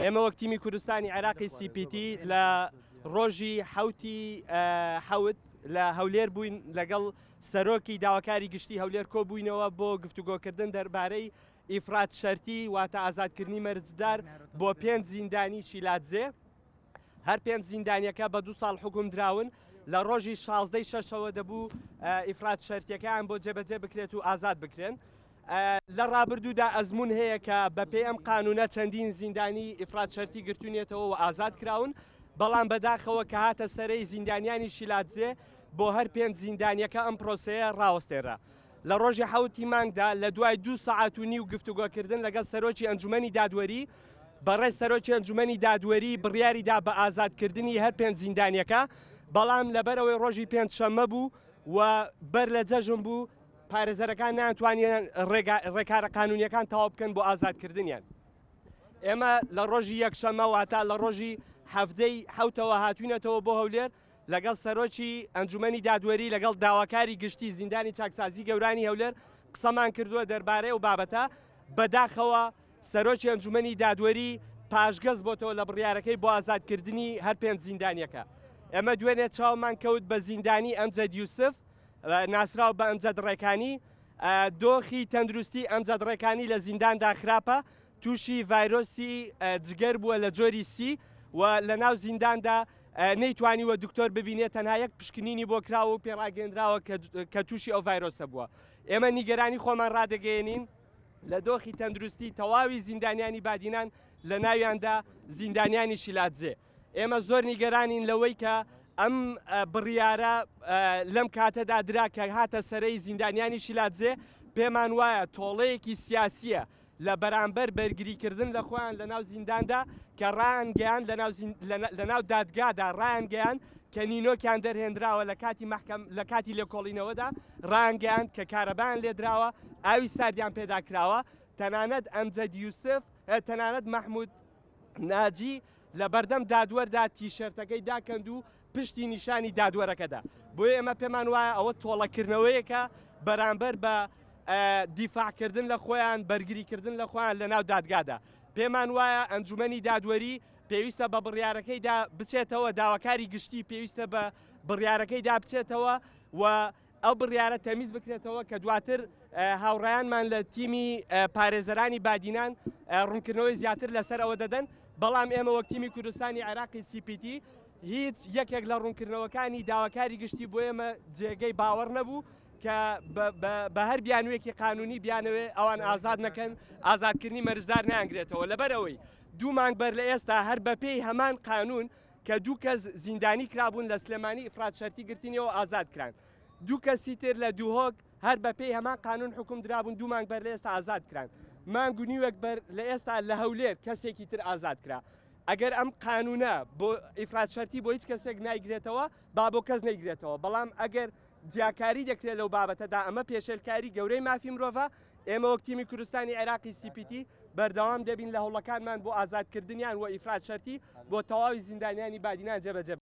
ئێمە وەک تیمی کوردستانی عێراقی CPT لە ڕۆژی حوتی حەوت لە هەولێر بووین لەگەڵ سەرۆکی داواکاری گشتی هەولێر کۆبووینەوە بۆ گفتوگۆکردن دەربارەی ئیفرات شەرتی واتە ئازادکردنی مەرجدار بۆ 5 زیندانی شیلاتزێ. هەر 5 زیندانیەکە بە 2 ساڵ حکوم دراون لە ڕۆژی 16 شەشەوە دەبوو ئیفرات شەرتیەکان بۆ جێبەجێ بکرێت و ئازاد بکرێن. لە ڕابردوودا ئەزمون هەیە کە بەپێی ئەم قانونە چەندین زیندانی ئیفرات شەرتی گرتوونێتەوە و ئازاد کراون، بەڵام بەداخەوە کە هاتە سەرەی زیندانیانی شیلاتزێ بۆ هەر 5 زیندانیەکە ئەم پرۆسەیە ڕاوەستێرە. لە ڕۆژی حەوتی مانگدا لە دوای 2 سەعات و نیو گفتوگۆکردن لەگەڵ سەرۆکی ئەنجومەنی دادوەری بەڕێز سەرۆکی ئەنجومەنی دادوەری بڕیاریدا بە ئازادکردنی هەر 5 زیندانیەکە، بەڵام لەبەرەوەی ڕۆژی پێنجشەممە بوو و بەر لە جەژن بوو پارێزەرەکان ناتوانیان ڕێکارە قانونیەکان تەواو بکەن بۆ ئازادکردنیان. ئێمە لە ڕۆژی یەکشەممە واتە لە ڕۆژی هەفتەی حوتەوە هاتوینەتەوە بۆ هەولێر لەگەڵ سەرۆکی ئەنجومەنی دادوەری لەگەڵ داواکاری گشتی زیندانی چاکسازی گەورانی هەولێر قسەمان کردووە دەربارەی و بابەتە. بەداخەوە سەرۆکی ئەنجومەنی دادوەری پاشگەز بۆتەوە لە بڕیارەکەی بۆ ئازادکردنی هەر 5 زیندانیەکە. ئەمە دوێنێ چاومان کەوت بە زیندانی ئەمجەد یوسف ناسراو بە ئەمجەد ڕێکانی. دۆخی تەندروستی ئەمجەد ڕێکانی لە زینداندا خراپە، تووشی ڤایرۆسی جگەر بووە لە جۆری سی و لە ناو زینداندا نەیتوانیوە دکتۆر ببینێت، تەنها یەک پشکنینی بۆ کراوە و پێڕاگەندراوە کە تووشی ئەو ڤایرۆسە بووە. ئێمە نیگەرانی خۆمان ڕادەگەیەنین لە دۆخی تەندروستی تەواوی زیندانیانی بادینان لە ناویاندا زیندانیانی شیلاتزێ. ئێمە زۆر نیگەرانین لەوەی کە ئەم بڕیارە لەم کاتەدا درا کە هاتە سەرەی زیندانیانی شیلاتزێ پێمان وایە تۆڵەیەکی سیاسیە لە بەرامبەر بەرگریکردن لە خۆیان لە ناو زینداندا کە ڕایانگەیان لە ناو دادگادا ڕایانگەیان کە نینۆکیان دەرهێنراوە لە کاتی لێکۆڵینەوەدا ڕایانگەیان کە کارەبایان لێدراوە ئاوی ساردیان پێدا کراوە. تەنانەت ئەمجەد یوسف تەنانەت مەحموود ناجی لە بەردەم دادوەردا تیشەرتەکەی داکەند و پشتی نیشانی دادوەرەکەدا. بۆیە ئێمە پێمان وایە ئەوە تۆڵەکردنەوەیەکە بەرامبەر بە دیفاعکردن لە خۆیان بەرگریکردن لە خۆیان لە ناو دادگادا. پێمان وایە ئەنجومەنی دادوەری پێویستە بە بڕیارەکەیدا بچێتەوە، داواکاری گشتی پێویستە بە بڕیارەکەیدا بچێتەوە و ئەو بڕیارە تەمیز بکرێتەوە کە دواتر هاوڕێیانمان لە تیمی پارێزەرانی بادینان ڕوونکردنەوەی زیاتر لەسەر ئەوە دەدەن. بەڵام ئێمە وەک تیمی کوردستانی عێراقی CPT هیچ یەکێک لە ڕوونکردنەوەکانی داواکاری گشتی بۆ ئێمە جێگەی باوەڕ نەبوو کە بە هەر بیانوێکی قانونی بیانەوێ ئەوان ئازاد نەکەن، ئازادکردنی مەرجدار نایانگرێتەوە. لەبەرەوەی 2 مانگ بەر لە ئێستا هەر بەپێی هەمان قانون کە 2 کەس زیندانی کرابوون لە سلێمانی ئیفرات شەرتی گرتنیەوە ئازاد کران. 2 کەسی تر لە دووهۆک هەر بەپێی هەمان قانون حکوم درابوون 2 مانگ بەر لە ئێستا ئازاد کران. مانگ و نیوەک بەر لە ئێستا لە هەولێر کەسێکی تر ئازاد کرا. ئەگەر ئەم قانونە بۆ ئیفرات شەرتی بۆ هیچ کەسێک نایگرێتەوە با بۆ کەس نەیگرێتەوە، بەڵام ئەگەر جیاکاری دەکرێت لەو بابەتەدا ئەمە پێشێلکاری گەورەی مافی مرۆڤە. ئێمە وەک تیمی کوردستانی عێراقی CPT بەردەوام دەبین لە هەوڵەکانمان بۆ ئازادکردنیان و ئیفرات شەرتی بۆ تەواوی زیندانیانی بادینان جێبەجێ